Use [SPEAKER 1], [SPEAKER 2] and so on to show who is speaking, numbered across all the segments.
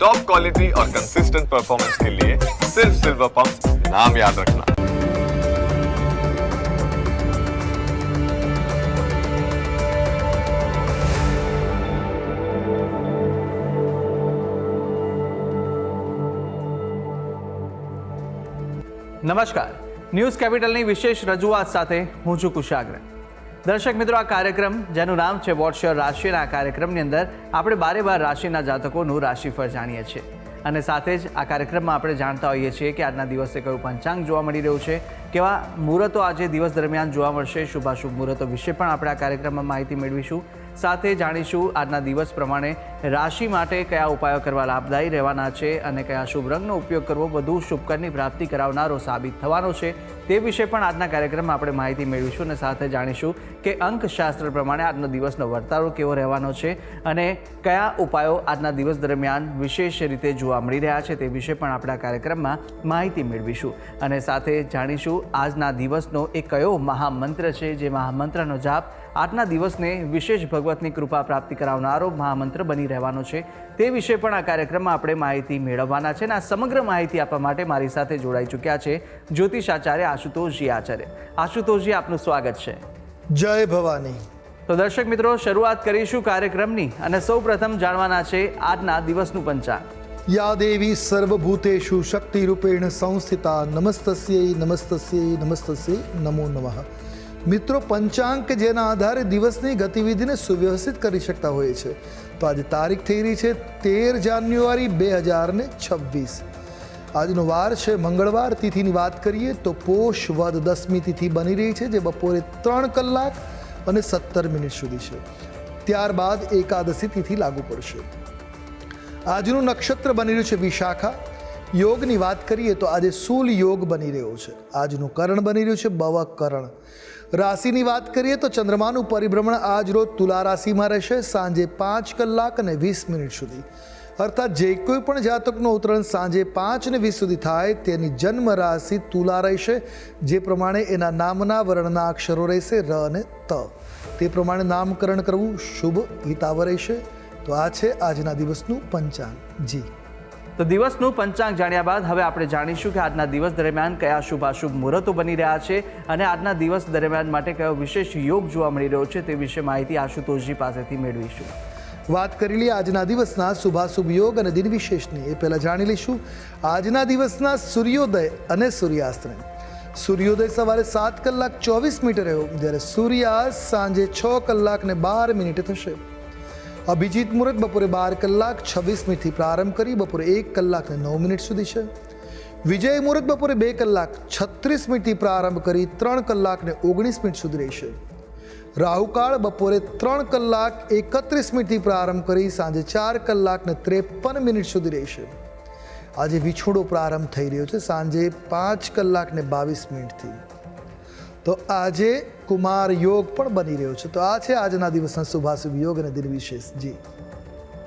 [SPEAKER 1] Top quality और consistent performance के लिए सिर्फ सिल्वर पंप नाम याद रखना।
[SPEAKER 2] નમસ્કાર, ન્યૂઝ કેપિટલની વિશેષ રજૂઆત સાથે હું છું કુશાગ્ર. દર્શક મિત્રો, આ કાર્યક્રમ જેનું નામ છે વોટ્સ યોર રાશિના આ કાર્યક્રમની અંદર આપણે 12 રાશિના જાતકોનું રાશિફળ જાણીએ છીએ અને સાથે જ આ કાર્યક્રમમાં આપણે જાણતા હોઈએ છીએ કે આજના દિવસે કયું પંચાંગ જોવા મળી રહ્યું છે, કેવા મુહૂર્તો આજે દિવસ દરમિયાન જોવા મળશે, શુભાશુભ મુહૂર્તો વિશે પણ આપણે આ કાર્યક્રમમાં માહિતી મેળવીશું. સાથે જાણીશું આજના દિવસ પ્રમાણે રાશિ માટે કયા ઉપાયો કરવા લાભદાયી રહેવાના છે અને કયા શુભ રંગનો ઉપયોગ કરવો વધુ શુભકરની પ્રાપ્તિ કરાવનારો સાબિત થવાનો છે તે વિશે પણ આજના કાર્યક્રમમાં આપણે માહિતી મેળવીશું અને સાથે જાણીશું કે અંકશાસ્ત્ર પ્રમાણે આજનો દિવસનો વર્તારો કેવો રહેવાનો છે અને કયા ઉપાયો આજના દિવસ દરમિયાન વિશેષ રીતે જોવા મળી રહ્યા છે તે વિશે પણ આપણે આ કાર્યક્રમમાં માહિતી મેળવીશું અને સાથે જાણીશું આજના દિવસનો એક કયો મહામંત્ર છે જે મહામંત્રનો જાપ આજના દિવસને વિશેષ ભગવતની કૃપા પ્રાપ્તિ કરાવનારો મહામંત્ર બની રહેવાનો છે તે વિશે પણ આ કાર્યક્રમમાં આપણે માહિતી મેળવવાના છે અને આ સમગ્ર માહિતી આપવા માટે મારી સાથે જોડાઈ ચૂક્યા છે જ્યોતિષાચાર્ય આશુતોષજી આચાર્ય. આશુતોષજી, આપનું સ્વાગત છે.
[SPEAKER 3] જય ભવાની.
[SPEAKER 2] તો દર્શક મિત્રો, શરૂઆત કરીશું કાર્યક્રમની અને સૌ પ્રથમ જાણવાના છે આજના દિવસનું પંચાંગ.
[SPEAKER 3] યા દેવી સર્વભૂતેષુ શક્તિરૂપેણ સંસ્થિતા નમસ્તસ્યૈ નમસ્તસ્યૈ નમસ્તસ્યૈ નમો નમઃ. મિત્રો, પંચાંગ જેના આધારે દિવસની ગતિવિધિને સુવ્યવસ્થિત કરી શકતા હોય છે. તો આજે તારીખ થઈ રહી છે 13 જાન્યુઆરી 2026. આજનો વાર છે મંગળવાર. તિથિની વાત કરીએ તો પોષ વદ 10મી તિથિ બની રહી છે જે બપોરે 3 કલાક અને 17 મિનિટ સુધી છે. ત્યારબાદ એકાદશી તિથિ લાગુ પડશે. આજનું નક્ષત્ર બની રહ્યું છે વિશાખા. યોગની વાત કરીએ તો આજે શૂલ યોગ બની રહ્યો છે. આજનું કરણ બની રહ્યું છે બવ કરણ. રાશિની વાત કરીએ તો ચંદ્રમાનું પરિભ્રમણ આજ રોજ તુલા રાશિમાં રહેશે સાંજે 5 કલાક અને 20 મિનિટ સુધી. અર્થાત જે કોઈ પણ જાતકનો ઉતરણ સાંજે 5 અને 20 સુધી થાય તેની જન્મ રાશિ તુલા રહેશે. જે પ્રમાણે એના નામના વર્ણના અક્ષરો રહેશે ર અને ત. તે પ્રમાણે નામકરણ કરવું શુભ હિતાવ રહેશે. તો આ છે આજના દિવસનું પંચાંગ. જી,
[SPEAKER 2] તો દિવસનું પંચાંગ જાણ્યા બાદ હવે આપણે જાણીશું કે આજના દિવસ દરમિયાન કયા શુભાશુભ મુહૂર્તો બની રહ્યા છે અને આજના દિવસ દરમિયાન માટે કયો વિશેષ યોગ જોવા મળી રહ્યો છે તે વિશે માહિતી આશુતોષજી પાસેથી મેળવીશું.
[SPEAKER 3] વાત કરી લઈએ આજના દિવસના શુભાશુભ યોગ અને દિન વિશેષની. એ પહેલાં જાણી લઈશું આજના દિવસના સૂર્યોદય અને સૂર્યાસ્તને. સૂર્યોદય સવારે 7 કલાક 24 મિનિટે રહ્યો, જ્યારે સૂર્યાસ્ત સાંજે 6 કલાક ને 12 મિનિટે થશે. અભિજીત મુહૂર્ત બપોરે 12 કલાક 26 મિનિટથી પ્રારંભ કરી બપોરે 1 કલાક ને 9 મિનિટ સુધી છે. વિજય મુહૂર્ત બપોરે 2 કલાક 36 મિનિટથી પ્રારંભ કરી 3 કલાક ને 19 મિનિટ સુધી રહેશે. રાહુકાળ બપોરે 3 કલાક 31 મિનિટથી પ્રારંભ કરી સાંજે 4 કલાક ને 53 મિનિટ સુધી રહેશે. આજે વિછોડો પ્રારંભ થઈ રહ્યો છે સાંજે 5 કલાક ને 22 મિનિટથી. તો આજે કુમાર યોગ પણ બની રહ્યો છે. તો આ છે આજના દિવસના શુભાશુભ યોગ અને દિન વિશેષ. જી,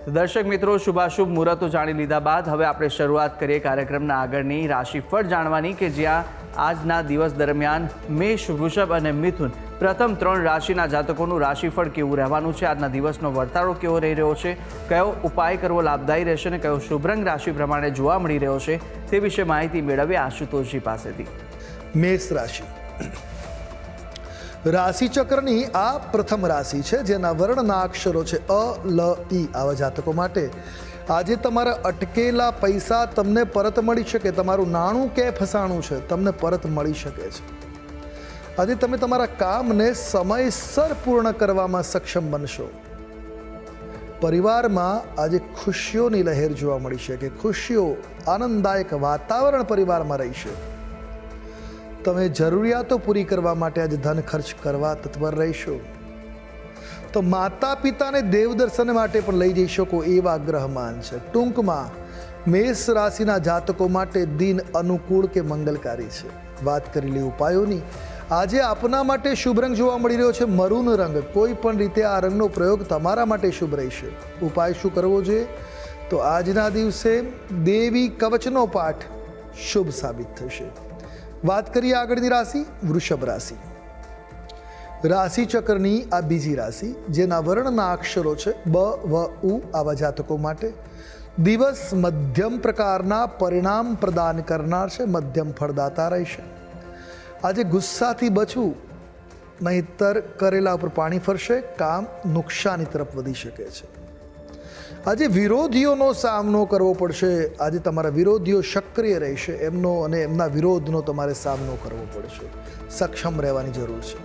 [SPEAKER 2] તો દર્શક મિત્રો, શુભાશુભ મુહૂર્તો જાણી લીધા બાદ હવે આપણે શરૂઆત કરીએ કાર્યક્રમના આગળની રાશિફળ જાણવાની કે જ્યાં આજના દિવસ દરમિયાન મેષ, વૃષભ અને મિથુન પ્રથમ 3 રાશિના જાતકોનું રાશિફળ કેવું રહેવાનું છે, આજના દિવસનો વર્તારો કેવો રહી રહ્યો છે, કયો ઉપાય કરવો લાભદાયી રહેશે અને કયો શુભ રંગ રાશિ પ્રમાણે જોવા મળી રહ્યો છે તે વિશે માહિતી મેળવીએ આશુતોષજી પાસેથી.
[SPEAKER 3] મેષ રાશિ. રાશિ ચક્રની આ પ્રથમ રાશિ છે જેના વર્ણના અક્ષરો છે અ, લ, ઈ. આવા જાતકો માટે આજે તમારા અટકેલા પૈસા તમને પરત મળી શકે. તમારું નાણું કે ફસાણું છે તમને પરત મળી શકે છે. આજે તમે તમારા કામને સમયસર પૂર્ણ કરવામાં સક્ષમ બનશો. પરિવારમાં આજે ખુશીઓની લહેર જોવા મળી શકે. ખુશીઓ, આનંદદાયક વાતાવરણ પરિવારમાં રહેશે. તમે જરૂરિયાતો પૂરી કરવા માટે આજે ધન ખર્ચ કરવા તત્પર રહેશો. તો માતા પિતાને દેવ દર્શન માટે પણ લઈ જઈ શકો એવા ગ્રહમાન છે. ટૂંકમાં મેષ રાશિના જાતકો માટે દિન અનુકૂળ કે મંગલકારી છે. વાત કરી લે ઉપાયોની. આજે આપના માટે શુભ રંગ જોવા મળી રહ્યો છે મરૂન રંગ. કોઈ પણ રીતે આ રંગનો પ્રયોગ તમારા માટે શુભ રહેશે. ઉપાય શું કરવો જોઈએ? તો આજના દિવસે દેવી કવચનો પાઠ શુભ સાબિત થશે. વાત કરીએ આગળની રાશિ વૃષભ રાશિ. રાશિ ચક્રની આ બીજી રાશિ જેના વર્ણના અક્ષરો છે બ, વ, ઉ. આવા જાતકો માટે દિવસ મધ્યમ પ્રકારના પરિણામ પ્રદાન કરનાર છે, મધ્યમ ફળદાતા રહેશે. આજે ગુસ્સાથી બચવું, નહીંતર કરેલા ઉપર પાણી ફરશે, કામ નુકસાની તરફ વધી શકે છે. આજે વિરોધીઓનો સામનો કરવો પડશે. આજે તમારા વિરોધીઓ સક્રિય રહેશે, એમનો અને એમના વિરોધનો તમારે સામનો કરવો પડશે. સક્ષમ રહેવાની જરૂર છે.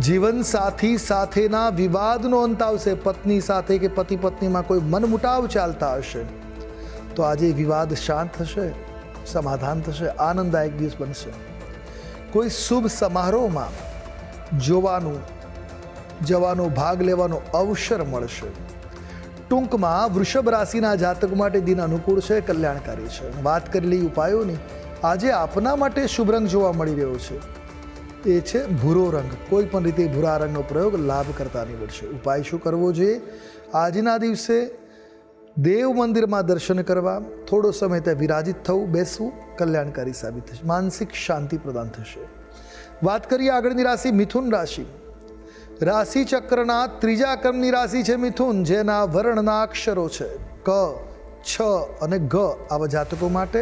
[SPEAKER 3] જીવનસાથી સાથેના વિવાદનો અંત આવશે. પત્ની સાથે કે પતિ પત્નીમાં કોઈ મનમુટાવ ચાલતા હશે તો આજે વિવાદ શાંત થશે, સમાધાન થશે, આનંદદાયક દિવસ બનશે. કોઈ શુભ સમારોહમાં જવાનો ભાગ લેવાનો અવસર મળશે. ટૂંકમાં વૃષભ રાશિના જાતકો માટે દિન અનુકૂળ છે, કલ્યાણકારી છે. વાત કરેલી ઉપાયોની આજે આપના માટે શુભ રંગ જોવા મળી રહ્યો છે, એ છે ભૂરો રંગ. કોઈ પણ રીતે ભૂરા રંગનો પ્રયોગ લાભ કરતા નીવડશે. ઉપાય શું કરવો જોઈએ? આજના દિવસે દેવ મંદિરમાં દર્શન કરવા, થોડો સમય ત્યાં વિરાજિત થવું, બેસવું કલ્યાણકારી સાબિત થશે, માનસિક શાંતિ પ્રદાન થશે. વાત કરીએ આગળની રાશિ મિથુન રાશિ. રાશિ ચક્રના ત્રીજા ક્રમની રાશિ છે મિથુન, જેના વર્ણના અક્ષરો છે ક, છ અને ગ. આવા જાતકો માટે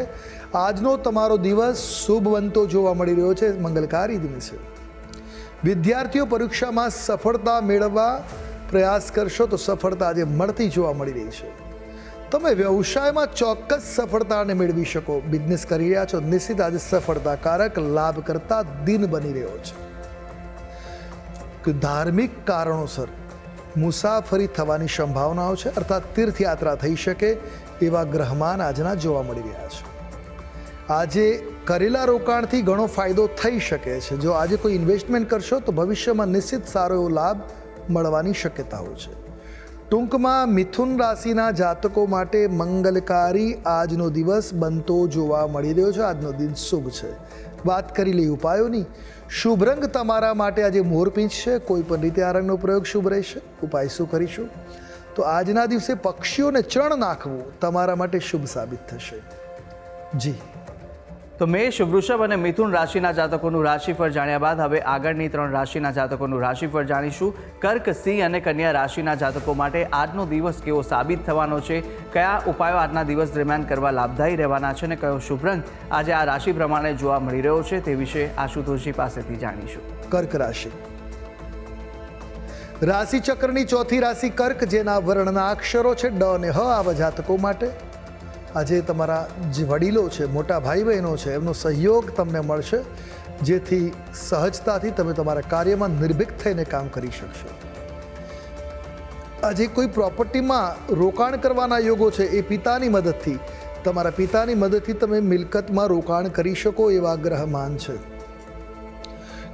[SPEAKER 3] આજનો તમારો દિવસ શુભ બનતો જોવા મળી રહ્યો છે, મંગલકારી દિન છે. વિદ્યાર્થીઓ પરીક્ષામાં સફળતા મેળવવા પ્રયાસ કરશો તો સફળતા આજે મળતી જોવા મળી રહી છે. તમે વ્યવસાયમાં ચોક્કસ સફળતાને મેળવી શકો. બિઝનેસ કરી રહ્યા છો, નિશ્ચિત આજે સફળતાકારક લાભ કરતા દિન બની રહ્યો છે. ધાર્મિક કારણોસર મુસાફરી થવાની સંભાવનાઓ છે, અર્થાત તીર્થયાત્રા થઈ શકે એવા ગ્રહમાન આજના જોવા મળી રહ્યા છે. આજે કરેલા રોકાણથી ઘણો ફાયદો થઈ શકે છે. જો આજે કોઈ ઇન્વેસ્ટમેન્ટ કરશો તો ભવિષ્યમાં નિશ્ચિત સારો એવો લાભ મળવાની શક્યતાઓ છે. ટૂંકમાં મિથુન રાશિના જાતકો માટે મંગલકારી આજનો દિવસ બનતો જોવા મળી રહ્યો છે. આજનો દિન શુભ છે. વાત કરી લઈ ઉપાયોની. શુભ રંગ તમારા માટે આજે મોરપીંછ છે. કોઈ પણ રીતે આ રંગનો પ્રયોગ શુભ રહેશે. ઉપાય શું કરીશું? તો આજના દિવસે પક્ષીઓને ચણ નાખવું તમારા માટે શુભ સાબિત થશે. જી.
[SPEAKER 2] તો મેષ, વૃષભ અને મિથુન રાશિના જાતકોનું રાશિફળ જાણ્યા બાદ હવે આગળની 3 રાશિના જાતકોનું રાશિફળ જાણીશું. કર્ક, સિંહ અને કન્યા રાશિના જાતકો માટે આજનો દિવસ કેવો સાબિત થવાનો છે, કયા ઉપાયો આજના દિવસ દરમિયાન કરવા લાભદાયી રહેવાના છે અને કયો શુભ રંગ આજે આ રાશિ પ્રમાણે જોવા મળી રહ્યો છે તે વિશે આશુતોષજી પાસેથી જાણીશું.
[SPEAKER 3] કર્ક રાશિ. રાશિ ચક્રની ચોથી રાશિ કર્ક, જેના વર્ણના અક્ષરો છે ડ અને હ. આવા જાતકો માટે આજે તમારા જે વડીલો છે, મોટા ભાઈ બહેનો છે, એમનો સહયોગ તમને મળશે, જેથી સહજતાથી તમે તમારા કાર્યમાં નિર્ભીક થઈને કામ કરી શકશો. આજે કોઈ પ્રોપર્ટીમાં રોકાણ કરવાના યોગો છે, એ પિતાની મદદથી, તમારા પિતાની મદદથી તમે મિલકતમાં રોકાણ કરી શકો એવા ગ્રહમાન છે.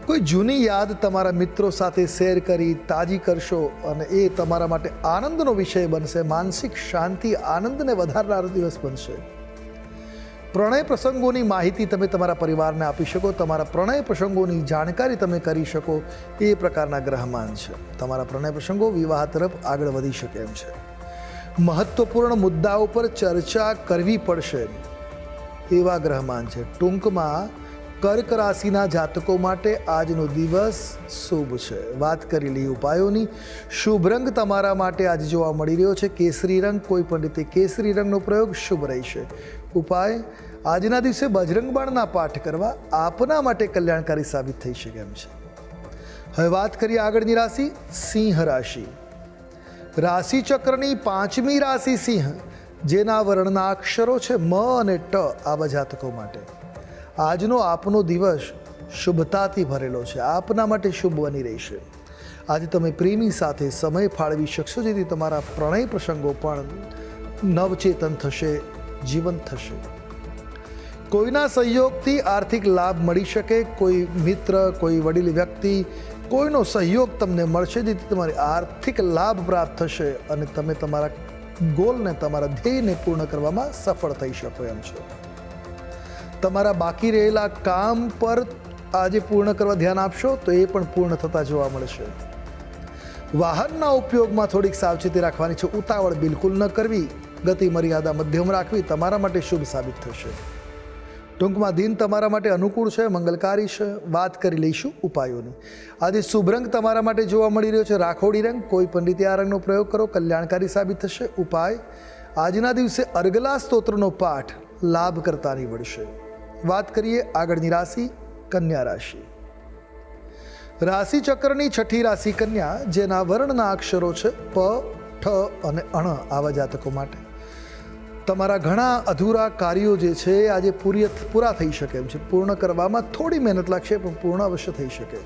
[SPEAKER 3] કોઈ જૂની યાદ તમારા મિત્રો સાથે શેર કરી તાજી કરશો અને એ તમારા માટે આનંદનો વિષય બનશે. માનસિક શાંતિ, આનંદને વધારનારો દિવસ બનશે. પ્રણય પ્રસંગોની માહિતી તમે તમારા પરિવારને આપી શકો, તમારા પ્રણય પ્રસંગોની જાણકારી તમે કરી શકો એ પ્રકારના ગ્રહમાન છે. તમારા પ્રણય પ્રસંગો વિવાહ તરફ આગળ વધી શકે એમ છે. મહત્વપૂર્ણ મુદ્દાઓ પર ચર્ચા કરવી પડશે એવા ગ્રહમાન છે. ટૂંકમાં કર્ક રાશિના જાતકો માટે આજનો દિવસ શુભ છે. વાત કરી લઈ ઉપાયોની. શુભ રંગ તમારા માટે આજે જોવા મળી રહ્યો છે કેસરી રંગ. કોઈ પણ રીતે કેસરી રંગનો પ્રયોગ શુભ રહેશે. ઉપાય આજના દિવસે બજરંગ બાણના પાઠ કરવા આપના માટે કલ્યાણકારી સાબિત થઈ શકે એમ છે. હવે વાત કરીએ આગળની રાશિ સિંહ રાશિ. રાશિ ચક્રની 5મી રાશિ સિંહ, જેના વર્ણના અક્ષરો છે મ અને ટ. આવા જાતકો માટે આજનો આપનો દિવસ શુભતાથી ભરેલો છે. આપના માટે શુભ બની રહેશે. આજે તમે પ્રેમી સાથે સમય ફાળવી શકશો, જેથી તમારા પ્રણય પ્રસંગો પણ નવચેતન થશે, જીવંત થશે. કોઈના સહયોગથી આર્થિક લાભ મળી શકે. કોઈ મિત્ર, કોઈ વડીલ વ્યક્તિ, કોઈનો સહયોગ તમને મળશે, જેથી તમારી આર્થિક લાભ પ્રાપ્ત થશે અને તમે તમારા ગોલને, તમારા ધ્યેયને પૂર્ણ કરવામાં સફળ થઈ શકો એમ છો. તમારા બાકી રહેલા કામ પર આજે પૂર્ણ કરવા ધ્યાન આપશો તો એ પણ પૂર્ણ થતા જોવા મળશે. વાહનના ઉપયોગમાં થોડીક સાવચેતી રાખવાની છે. ઉતાવળ બિલકુલ ન કરવી, ગતિ મર્યાદા મધ્યમ રાખવી તમારા માટે શુભ સાબિત થશે. ટૂંકમાં દિન તમારા માટે અનુકૂળ છે, મંગલકારી છે. વાત કરી લઈશું ઉપાયોની. આજે શુભ રંગ તમારા માટે જોવા મળી રહ્યો છે રાખોડી રંગ. કોઈ પણ રીતે આ રંગનો પ્રયોગ કરો, કલ્યાણકારી સાબિત થશે. ઉપાય આજના દિવસે અર્ગલા સ્તોત્રનો પાઠ લાભ કરતા નીવડશે. વાત કરીએ આગળની રાશિ કન્યા રાશિ. રાશિ ચક્રની છઠ્ઠી રાશિ કન્યા, જેના વર્ણના અક્ષરો છે પ, ઠ અને અણ. આવા જાતકો માટે તમારા ઘણા અધૂરા કાર્યો જે છે આજે પૂરા થઈ શકે એમ છે. પૂર્ણ કરવામાં થોડી મહેનત લાગશે, પણ પૂર્ણ અવશ્ય થઈ શકે.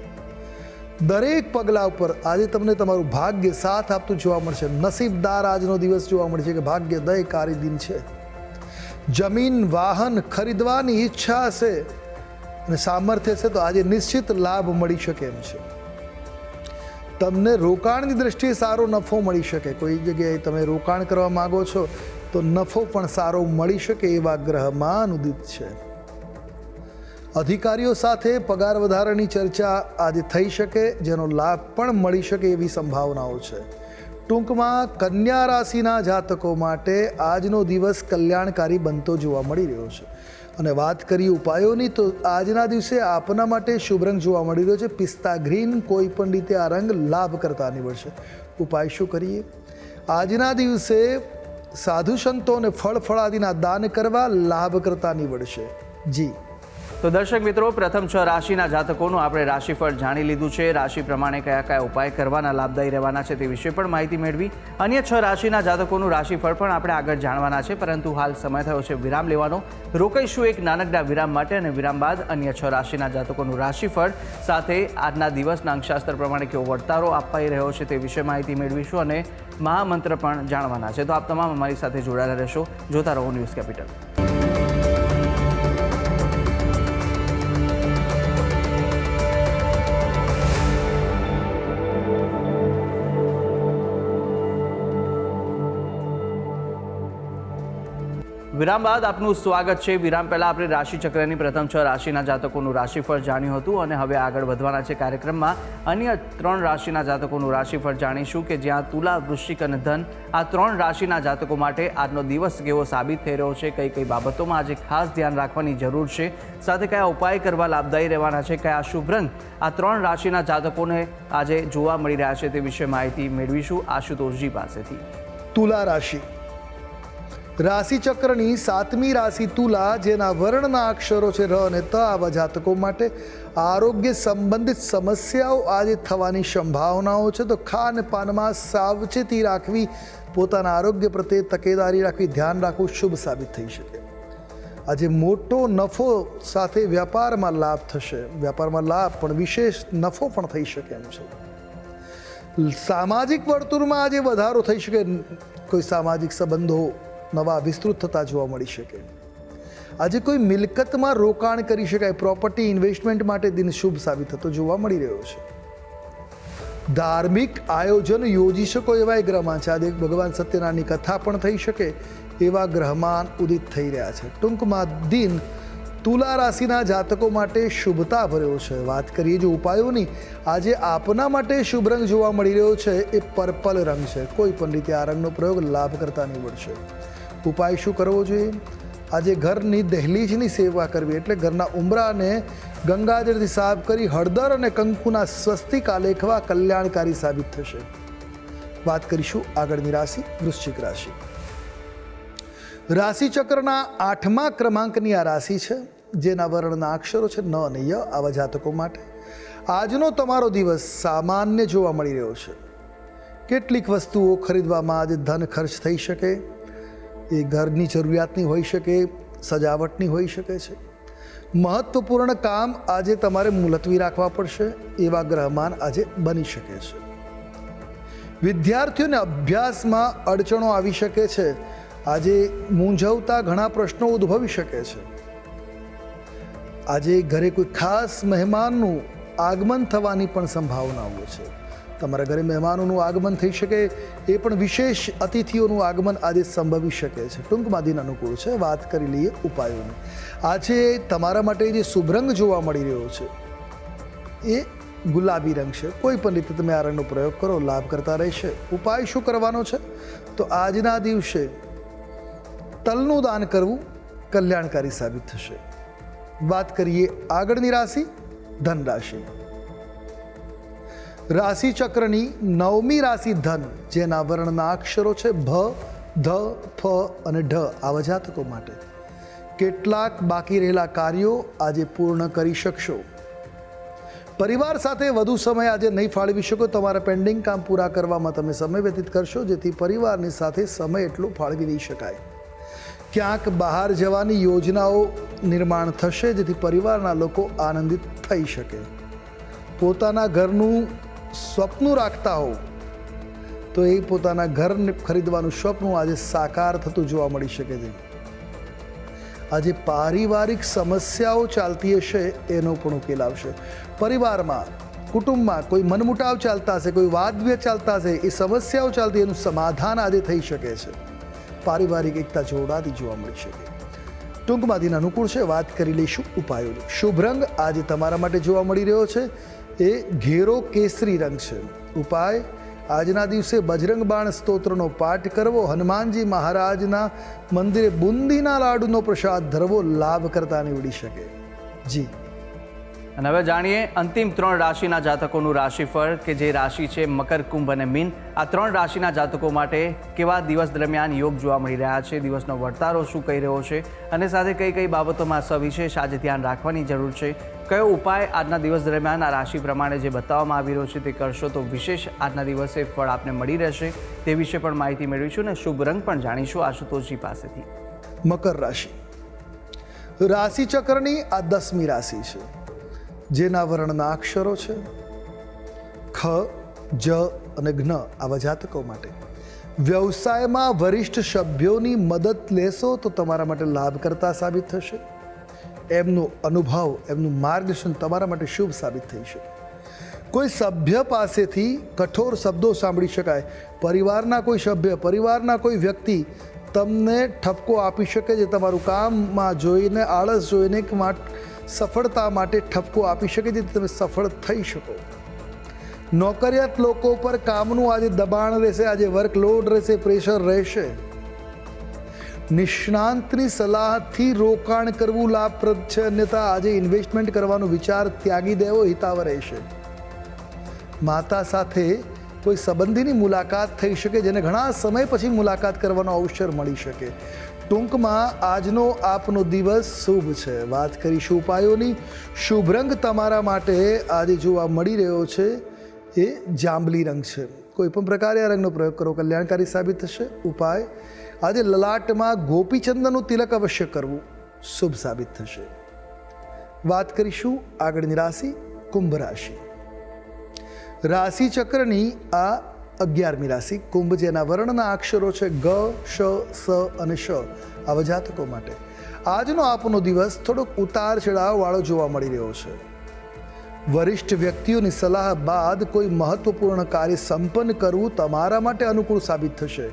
[SPEAKER 3] દરેક પગલા ઉપર આજે તમને તમારું ભાગ્ય સાથ આપતું જોવા મળશે. નસીબદાર આજનો દિવસ જોવા મળશે કે ભાગ્યદયકારી દિન છે. જમીન વાહન ખરીદવાની ઈચ્છા હશે અને સામર્થ્ય છે તો આજે નિશ્ચિત લાભ મળી શકે એમ છે. તમને રોકાણની દ્રષ્ટિએ સારો નફો મળી શકે. કોઈ જગ્યાએ તમે રોકાણ કરવા માગો છો તો નફો પણ સારો મળી શકે એવા ગ્રહમાં ઉદિત છે. અધિકારીઓ સાથે પગાર વધારાની ચર્ચા આજે થઈ શકે, જેનો લાભ પણ મળી શકે એવી સંભાવનાઓ છે. ટૂંકમાં કન્યા રાશિના જાતકો માટે આજનો દિવસ કલ્યાણકારી બનતો જોવા મળી રહ્યો છે. અને વાત કરીએ ઉપાયોની, તો આજના દિવસે આપના માટે શુભ રંગ જોવા મળી રહ્યો છે પિસ્તા ગ્રીન. કોઈ પણ રીતે આ રંગ લાભ કરતા નીવડશે. ઉપાય શું કરીએ? આજના દિવસે સાધુ સંતોને ફળ ફળાદિના દાન કરવા લાભ કરતા નીવડશે. જી
[SPEAKER 2] તો દર્શક મિત્રો, પ્રથમ 6 રાશિના જાતકોનું આપણે રાશિફળ જાણી લીધું છે. રાશિ પ્રમાણે કયા કયા ઉપાય કરવાના લાભદાયી રહેવાના છે તે વિશે પણ માહિતી મેળવી. અન્ય 6 રાશિના જાતકોનું રાશિફળ પણ આપણે આગળ જાણવાના છે, પરંતુ હાલ સમય થયો છે વિરામ લેવાનો. રોકાઈશું એક નાનકડા વિરામ માટે, અને વિરામ બાદ અન્ય 6 રાશિના જાતકોનું રાશિફળ સાથે આજના દિવસના અંકશાસ્ત્ર પ્રમાણે કેવો વર્તારો અપાઈ રહ્યો છે તે વિશે માહિતી મેળવીશું, અને મહામંત્ર પણ જાણવાના છે. તો આપ તમામ અમારી સાથે જોડાયેલા રહેશો. જોતા રહો ન્યૂઝ કેપિટલ. વિરામ બાદ આપનું સ્વાગત છે. વિરામ પહેલાં આપણે રાશિચક્રની પ્રથમ 6 રાશિના જાતકોનું રાશિફળ જાણ્યું હતું, અને હવે આગળ વધવાના છે કાર્યક્રમમાં. અન્ય 3 રાશિના જાતકોનું રાશિફળ જાણીશું, કે જ્યાં તુલા, વૃશ્ચિક અને ધન, આ 3 રાશિના જાતકો માટે આજનો દિવસ કેવો સાબિત થઈ રહ્યો છે, કઈ કઈ બાબતોમાં આજે ખાસ ધ્યાન રાખવાની જરૂર છે, સાથે કયા ઉપાય કરવા લાભદાયી રહેવાના છે, કયા શુભ રંગ આ 3 રાશિના જાતકોને આજે જોવા મળી રહ્યા છે તે વિશે માહિતી મેળવીશું આશુતોષજી પાસેથી.
[SPEAKER 3] તુલા રાશિ. રાશિ ચક્રની 7મી રાશિ તુલા, જેના વર્ણના અક્ષરો છે ર અને ત. આવા જાતકો માટે આરોગ્ય સંબંધિત સમસ્યાઓ આજે થવાની સંભાવનાઓ છે. તો ખાનપાનમાં સાવચેતી રાખવી, પોતાના આરોગ્ય પ્રત્યે તકેદારી રાખવી, ધ્યાન રાખવું શુભ સાબિત થઈ શકે. આજે મોટો નફો સાથે વ્યાપારમાં લાભ થશે. વ્યાપારમાં લાભ પણ વિશેષ નફો પણ થઈ શકે એમ છે. સામાજિક વર્તુળમાં આજે વધારો થઈ શકે. કોઈ સામાજિક સંબંધો નવા વિસ્તૃત થતા જોવા મળી શકે. આજે કોઈ મિલકતમાં રોકાણ કરી શકાય. પ્રોપર્ટી ઇન્વેસ્ટમેન્ટ માટે દિન શુભ સાબિત થતો જોવા મળી રહ્યો છે. ધાર્મિક આયોજન યોજી શકો એવા ગ્રહમાં છે. આજે ભગવાન સત્યનારાયણની કથા પણ થઈ શકે એવા ગ્રહમાન ઉદિત થઈ રહ્યા છે. ટૂંકમાં દિન તુલા રાશિના જાતકો માટે શુભતા ભર્યો છે. વાત કરીએ જો ઉપાયોની, આજે આપના માટે શુભ રંગ જોવા મળી રહ્યો છે એ પર્પલ રંગ છે. કોઈ પણ રીતે આ રંગનો પ્રયોગ લાભ કરતા નીવડશે. ઉપાય શું કરવો જોઈએ? આજે ઘરની દહેલીજની સેવા કરવી, એટલે ઘરના ઉંબરાને ગંગાજળથી સાફ કરી હળદર અને કંકુના સ્વસ્તિકા લેખવા કલ્યાણકારી સાબિત થશે. વાત કરીશું આગળની રાશિ વૃશ્ચિક રાશિ. રાશિચક્રના 8મા ક્રમાંકની આ રાશિ છે, જેના વર્ણના અક્ષરો છે ન અને ય. આવા જાતકો માટે આજનો તમારો દિવસ સામાન્ય જોવા મળી રહ્યો છે. કેટલીક વસ્તુઓ ખરીદવામાં આજે ધન ખર્ચ થઈ શકે. એ ઘરની જરૂરિયાતની હોઈ શકે, સજાવટની હોઈ શકે છે. મહત્વપૂર્ણ કામ આજે તમારે મુલતવી રાખવા પડશે એવા ગ્રહમાન આજે બની શકે છે. વિદ્યાર્થીઓને અભ્યાસમાં અડચણો આવી શકે છે. આજે મૂંઝવતા ઘણા પ્રશ્નો ઉદ્ભવી શકે છે. આજે ઘરે કોઈ ખાસ મહેમાનનું આગમન થવાની પણ સંભાવનાઓ છે. તમારા ઘરે મહેમાનોનું આગમન થઈ શકે, એ પણ વિશેષ અતિથિઓનું આગમન આજે સંભવી શકે છે. ટૂંકમાં દિન અનુકૂળ છે. વાત કરી લઈએ ઉપાયોની. આજે તમારા માટે જે શુભ રંગ જોવા મળી રહ્યો છે એ ગુલાબી રંગ છે. કોઈ પણ રીતે તમે આ રંગનો પ્રયોગ કરો, લાભ કરતા રહેશે. ઉપાય શું કરવાનો છે? તો આજના દિવસે તલનું દાન કરવું કલ્યાણકારી સાબિત થશે. વાત કરીએ આગળની રાશિ ધન રાશિ. રાશિ ચક્રની 9મી રાશિ ધન, જેના વર્ણના અક્ષરો છે ભ, ધ, ફ અને ઢ આવા જાતકો માટે કેટલાક બાકી રહેલા કાર્યો આજે પૂર્ણ કરી શકશો. પરિવાર સાથે વધુ સમય આજે નહીં ફાળવી શકો. તમારા પેન્ડિંગ કામ પૂરા કરવામાં તમે સમય વ્યતીત કરશો, જેથી પરિવારની સાથે સમય એટલો ફાળવી નહીં શકાય. ક્યાંક બહાર જવાની યોજનાઓ નિર્માણ થશે, જેથી પરિવારના લોકો આનંદિત થઈ શકે. પોતાના ઘરનું સ્વપ્ન રાખતા હો તો એ પોતાના ઘર ખરીદવાનું સ્વપ્ન આજે સાકાર થતું જોવા મળી શકે છે. આજે પારિવારિક સમસ્યાઓ ચાલતી હશે એનો પણ ઉકેલ આવશે. પરિવારમાં, કુટુંબમાં કોઈ મનમુટાવ ચાલતા હશે, કોઈ વાદવિવાદ ચાલતા હશે, એ સમસ્યાઓ ચાલતી એનું સમાધાન આજે થઈ શકે છે. પારિવારિક એકતા જોડાતી જોવા મળી શકે. ટૂંકમાં દિન અનુકૂળ છે. વાત કરી લઈશું ઉપાયોની. શુભ રંગ આજે તમારા માટે જોવા મળી રહ્યો છે એ ઘેરો કેસરી રંગ છે. ઉપાય: આજના દિવસે બજરંગ બાણ સ્તોત્રનો પાઠ કરવો, હનુમાનજી મહારાજના મંદિરે બુંદીના લાડુનો પ્રસાદ ધરવો લાભ કરતા નીવડી શકે. જી.
[SPEAKER 2] અને હવે જાણીએ અંતિમ 3 રાશિના જાતકોનું રાશિફળ, કે જે રાશિ છે મકર, કુંભ અને મીન. આ 3 રાશિના જાતકો માટે કેવા દિવસ દરમિયાન યોગ જોવા મળી રહ્યા છે, દિવસનો વર્તારો શું કહી રહ્યો છે, અને સાથે કઈ કઈ બાબતોમાં સવિશેષ આજે ધ્યાન રાખવાની જરૂર છે, કયો ઉપાય આજના દિવસ દરમિયાન આ રાશિ પ્રમાણે જે બતાવવામાં આવી રહ્યો છે તે કરશો તો વિશેષ આજના દિવસે ફળ આપને મળી રહેશે, તે વિશે પણ માહિતી મેળવીશું અને શુભ રંગ પણ જાણીશું આશુતોષજી પાસેથી.
[SPEAKER 3] મકર રાશિ રાશિ ચક્રની આ 10મી રાશિ છે, જેના વર્ણના અક્ષરો છે ખ, જ અને જ્ઞ. આવા જાતકો માટે વ્યવસાયમાં વરિષ્ઠ સભ્યોની મદદ લેશો તો તમારા માટે લાભકર્તા સાબિત થશે. એમનો અનુભવ, એમનું માર્ગદર્શન તમારા માટે શુભ સાબિત થઈ શકે. કોઈ સભ્ય પાસેથી કઠોર શબ્દો સાંભળી શકાય. પરિવારના કોઈ સભ્ય, પરિવારના કોઈ વ્યક્તિ તમને ઠપકો આપી શકે છે. તમારું કામમાં જોઈને, આળસ જોઈને સફળતા માટે ઠપકો આપી શકે, જેથી તમે સફળ થઈ શકો. નોકરિયાત લોકો પર કામનું આજે દબાણ રહેશે, આજે વર્કલોડ રહેશે, પ્રેશર રહેશે. નિષ્ણાંતની સલાહથી રોકાણ કરવું લાભપ્રદ છે, અન્યથા આજે ઇન્વેસ્ટમેન્ટ કરવાનો વિચાર ત્યાગી દેવો હિતાવ રહેશે. માતા સાથે કોઈ સંબંધીની મુલાકાત થઈ શકે, જેને ઘણા સમય પછી મુલાકાત કરવાનો અવસર મળી શકે. ટૂંકમાં આજનો આપનો દિવસ શુભ છે. વાત કરીશું ઉપાયોની. શુભ રંગ તમારા માટે આજે જોવા મળી રહ્યો છે એ જાંબલી રંગ છે. કોઈ પણ પ્રકારે આ રંગનો પ્રયોગ કરો, કલ્યાણકારી સાબિત થશે. ઉપાય: આજે લલાટમાં ગોપીચંદનનું તિલક અવશ્ય કરવું, શુભ સાબિત થશે. વાત કરીશું આગળની રાશિ કુંભ રાશિ. રાશિ ચક્રની આ 11મી રાશિ કુંભ, જેના વર્ણના અક્ષરો છે ગ, શ, સ અને શ. આવા જાતકો માટે આજનો આપનો દિવસ થોડોક ઉતાર ચઢાવ વાળો જોવા મળી રહ્યો છે. વરિષ્ઠ વ્યક્તિઓની સલાહ બાદ કોઈ મહત્વપૂર્ણ કાર્ય સંપન્ન કરવું તમારા માટે અનુકૂળ સાબિત થશે.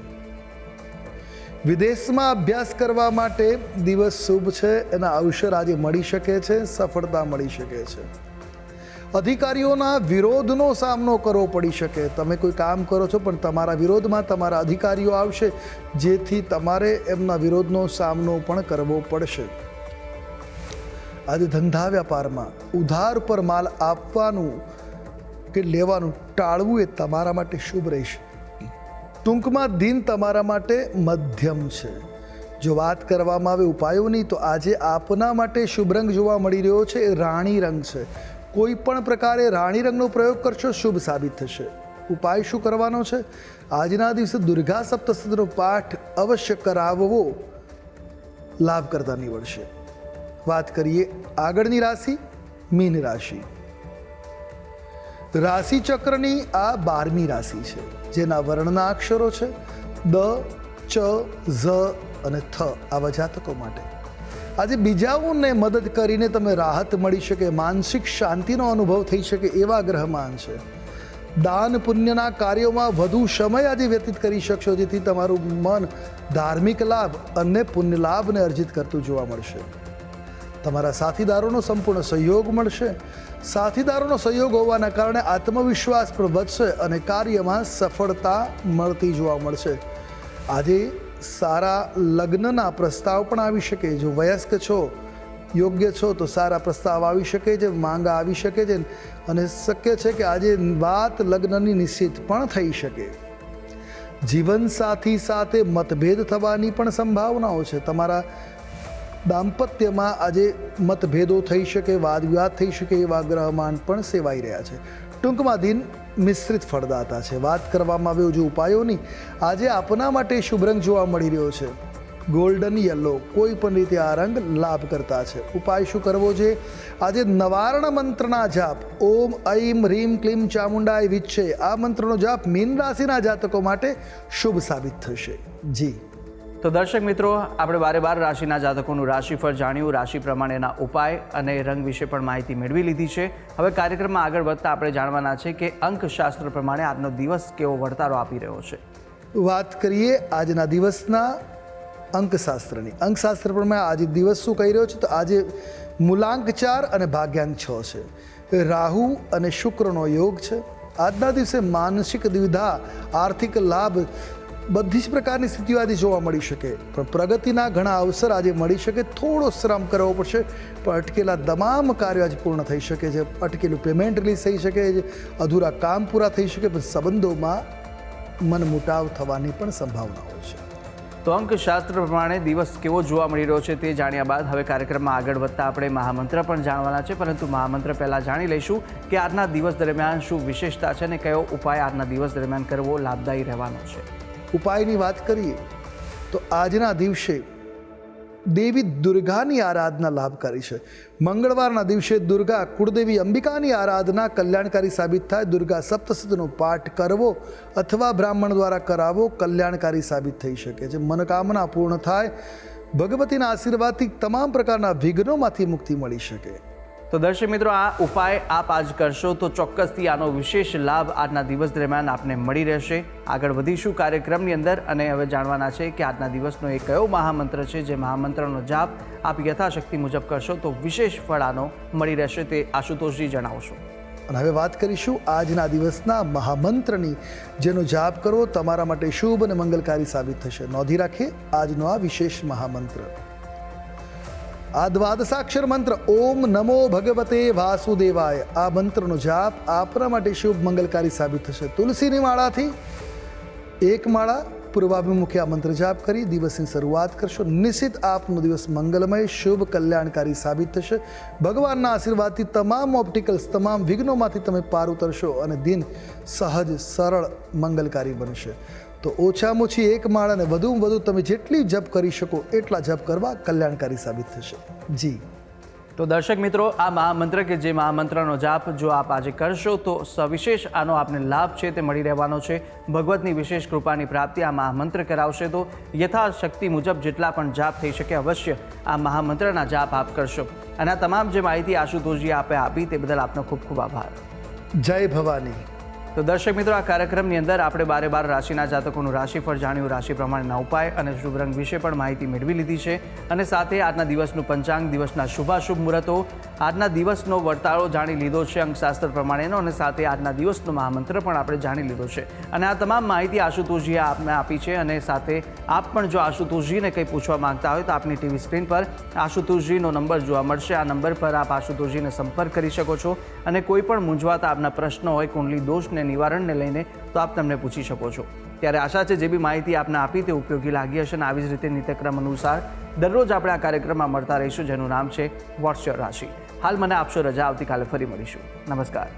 [SPEAKER 3] વિદેશમાં અભ્યાસ કરવા માટે દિવસ શુભ છે. એના અવસર આજે મળી શકે છે, સફળતા મળી શકે છે. અધિકારીઓના વિરોધનો સામનો કરવો પડી શકે. તમે કોઈ કામ કરો છો પણ તમારા વિરોધમાં તમારા અધિકારીઓ આવશે, જેથી તમારે એમના વિરોધનો સામનો પણ કરવો પડશે. આજે ધંધા વ્યાપારમાં ઉધાર પર માલ આપવાનું કે લેવાનું ટાળવું એ તમારા માટે શુભ રહેશે. ટૂંકમાં દિન તમારા માટે મધ્યમ છે. જો વાત કરવામાં આવે ઉપાયોની, તો આજે આપના માટે શુભ રંગ જોવા મળી રહ્યો છે એ રાણી રંગ છે. કોઈ પણ પ્રકારે રાણી રંગનો પ્રયોગ કરશો, શુભ સાબિત થશે. ઉપાય શું કરવાનો છે? આજના દિવસે દુર્ગા સપ્તશતીનો પાઠ અવશ્ય કરાવવો લાભ કરતા નીવડશે. વાત કરીએ આગળની રાશિ મીન રાશિ. રાશિ ચક્રની આ 12મી રાશિ છે, જેના વર્ણના અક્ષરો છે દ, ચ, ઝ અને થ. આવા જાતકો માટે આજે બીજાઓને મદદ કરીને તમે રાહત મળી શકે, માનસિક શાંતિનો અનુભવ થઈ શકે એવા ગ્રહમાન છે. દાન પુણ્યના કાર્યોમાં વધુ સમય આજે વ્યતીત કરી શકશો, જેથી તમારું મન ધાર્મિક લાભ અને પુણ્ય લાભને અર્જિત કરતું જોવા મળશે. તમારા સાથીદારોનો સંપૂર્ણ સહયોગ મળશે. સાથીદારોનો સહયોગ હોવાના કારણે આત્મવિશ્વાસ પણ વધશે અને કાર્યમાં સફળતા મળતી જોવા મળશે. આજે સારા લગ્નના પ્રસ્તાવ પણ આવી શકે. જો વયસ્ક છો, યોગ્ય છો, તો સારા પ્રસ્તાવ આવી શકે છે, માંગા આવી શકે છે અને શક્ય છે કે આજે વાત લગ્નની નિશ્ચિત પણ થઈ શકે. જીવનસાથી સાથે મતભેદ થવાની પણ સંભાવનાઓ છે. તમારા દાંપત્યમાં આજે મતભેદો થઈ શકે, વાદ વિવાદ થઈ શકે એવા ગ્રહમાન પણ સેવાઈ રહ્યા છે. ટૂંકમાં દિન મિશ્રિત ફળદાતા છે. વાત કરવામાં આવ્યો જો ઉપાયોની, આજે આપના માટે શુભ રંગ જોવા મળી રહ્યો છે ગોલ્ડન યલો. કોઈ પણ રીતે આ રંગ લાભ કરતા છે. ઉપાય શું કરવો છે? આજે નવારણ મંત્રના જાપ, ઓમ ઐમ હ્રીમ ક્લીમ ચામુંડાય વિચ્છે, આ મંત્રનો જાપ મીન રાશિના જાતકો માટે શુભ સાબિત થશે. જી
[SPEAKER 2] તો દર્શક મિત્રો, આપણે બારે બાર રાશિના જાતકોનું રાશિફળ જાણ્યું, રાશિ પ્રમાણેના ઉપાય અને રંગ વિશે પણ માહિતી મેળવી લીધી છે. હવે કાર્યક્રમમાં આગળ વધતા આપણે જાણવાના છે કે અંકશાસ્ત્ર પ્રમાણે આજનો દિવસ કેવો વર્તારો આપી રહ્યો છે.
[SPEAKER 3] વાત કરીએ આજના દિવસના અંકશાસ્ત્રની. અંકશાસ્ત્ર પ્રમાણે આજે દિવસ શું કહી રહ્યો છે? તો આજે મૂલાંક 4 અને ભાગ્યાંક 6 છે. રાહુ અને શુક્રનો યોગ છે. આજના દિવસે માનસિક દ્વિધા, આર્થિક લાભ, બધી જ પ્રકારની સ્થિતિઓ આજે જોવા મળી શકે. પણ પ્રગતિના ઘણા અવસર આજે મળી શકે. થોડો શ્રમ કરવો પડશે, પણ અટકેલા તમામ કાર્યો આજે પૂર્ણ થઈ શકે છે. અટકેલું પેમેન્ટ રિલીઝ થઈ શકે છે, અધૂરા કામ પૂરા થઈ શકે, પણ સંબંધોમાં મનમુટાવ થવાની પણ સંભાવનાઓ છે.
[SPEAKER 2] તો અંકશાસ્ત્ર પ્રમાણે દિવસ કેવો જોવા મળી રહ્યો છે તે જાણ્યા બાદ હવે કાર્યક્રમમાં આગળ વધતા આપણે મહામંત્ર પણ જાણવાના છે. પરંતુ મહામંત્ર પહેલાં જાણી લઈશું કે આજના દિવસ દરમિયાન શું વિશેષતા છે અને કયો ઉપાય આજના દિવસ દરમિયાન કરવો લાભદાયી રહેવાનો છે.
[SPEAKER 3] ઉપાયની વાત કરીએ તો આજના દિવસે દેવી દુર્ગાની આરાધના લાભકારી છે. મંગળવારના દિવસે દુર્ગા કુળદેવી અંબિકાની આરાધના કલ્યાણકારી સાબિત થાય. દુર્ગા સપ્તશતીનો પાઠ કરવો અથવા બ્રાહ્મણ દ્વારા કરાવવો કલ્યાણકારી સાબિત થઈ શકે છે. મનોકામના પૂર્ણ થાય. ભગવતીના આશીર્વાદથી તમામ પ્રકારના વિઘ્નોમાંથી મુક્તિ મળી શકે.
[SPEAKER 2] તો દર્શક મિત્રો, આ ઉપાય આપ આજ કરશો તો ચોક્કસથી આનો વિશેષ લાભ આજના દિવસ દરમિયાન આપને મળી રહેશે. આગળ વધીશું કાર્યક્રમની અંદર અને હવે જાણવાના છે કે આજના દિવસનો એ કયો મહામંત્ર છે જે મહામંત્રનો જાપ આપ યથાશક્તિ મુજબ કરશો તો વિશેષ ફળ આનો મળી રહેશે, તે આશુતોષજી જણાવશો.
[SPEAKER 3] અને હવે વાત કરીશું આજના દિવસના મહામંત્રની, જેનો જાપ કરવો તમારા માટે શુભ અને મંગલકારી સાબિત થશે. નોંધી રાખીએ આજનો આ વિશેષ મહામંત્ર. આ દ્વાદશાક્ષર મંત્ર ઓમ નમો ભગવતે વાસુદેવાય, આ મંત્રનો જાપ આપના માટે શુભ મંગલકારી સાબિત થશે. તુલસીની માળાથી એક માળા પૂર્વાભિમુખે આ મંત્ર જાપ કરી દિવસની શરૂઆત કરશો. નિશ્ચિત આપનો દિવસ મંગલમય, શુભ, કલ્યાણકારી સાબિત થશે. ભગવાનના આશીર્વાદથી તમામ ઓપ્ટિકલ્સ, તમામ વિઘ્નોમાંથી તમે પાર ઉતરશો અને દિન સહજ, સરળ, મંગલકારી બનશે. તો ઓછામાં ઓછી એક માળાને વધુમાં વધુ તમે જેટલી જપ કરી શકો એટલા જપ કરવા કલ્યાણકારી સાબિત થશે. જી
[SPEAKER 2] તો દર્શક મિત્રો, આ મહામંત્ર કે જે મહામંત્રનો જાપ જો આપ આજે કરશો તો સવિશેષ આનો આપને લાભ છે તે મળી રહેવાનો છે. ભગવતની વિશેષ કૃપાની પ્રાપ્તિ આ મહામંત્ર કરાવશે. તો યથાશક્તિ મુજબ જેટલા પણ જાપ થઈ શકે અવશ્ય આ મહામંત્રના જાપ આપ કરશો. અને આ તમામ જે માહિતી આશુતોષજી આપે આપી તે બદલ આપનો ખૂબ ખૂબ આભાર.
[SPEAKER 3] જય ભવાની.
[SPEAKER 2] તો દર્શક મિત્રો, આ કાર્યક્રમની અંદર આપણે બારે બાર રાશિના જાતકોનું રાશિફળ જાણ્યું, રાશિ પ્રમાણેના ઉપાય અને શુભ રંગ વિશે પણ માહિતી મેળવી લીધી છે. અને સાથે આજના દિવસનું પંચાંગ, દિવસના શુભાશુભ મુહૂર્તો, આજના દિવસનો વર્તાળો જાણી લીધો છે અંકશાસ્ત્ર પ્રમાણેનો, અને સાથે આજના દિવસનો મહામંત્ર પણ આપણે જાણી લીધો છે. અને આ તમામ માહિતી આશુતોષજીએ આપને આપી છે. અને સાથે આપ પણ જો આશુતોષજીને કંઈ પૂછવા માંગતા હોય તો આપની ટીવી સ્ક્રીન પર આશુતોષજીનો નંબર જોવા મળશે. આ નંબર પર આપ આશુતોષજીને સંપર્ક કરી શકો છો અને કોઈ પણ મૂંઝવાતા આપના પ્રશ્નો હોય, કુંડલી દોષને નિવારણને લઈને, તો આપ તમને પૂછી શકો છો. ત્યારે આશા છે જે બી માહિતી આપને આપી તે ઉપયોગી લાગી હશે. અને આવી જ રીતે નિત્યક્રમ અનુસાર દરરોજ આપણે આ કાર્યક્રમમાં મળતા રહીશું જેનું નામ છે વોટ્સ યોર રાશિ. હાલ મને આપશો રજા. આવતીકાલે ફરી મળીશું. નમસ્કાર.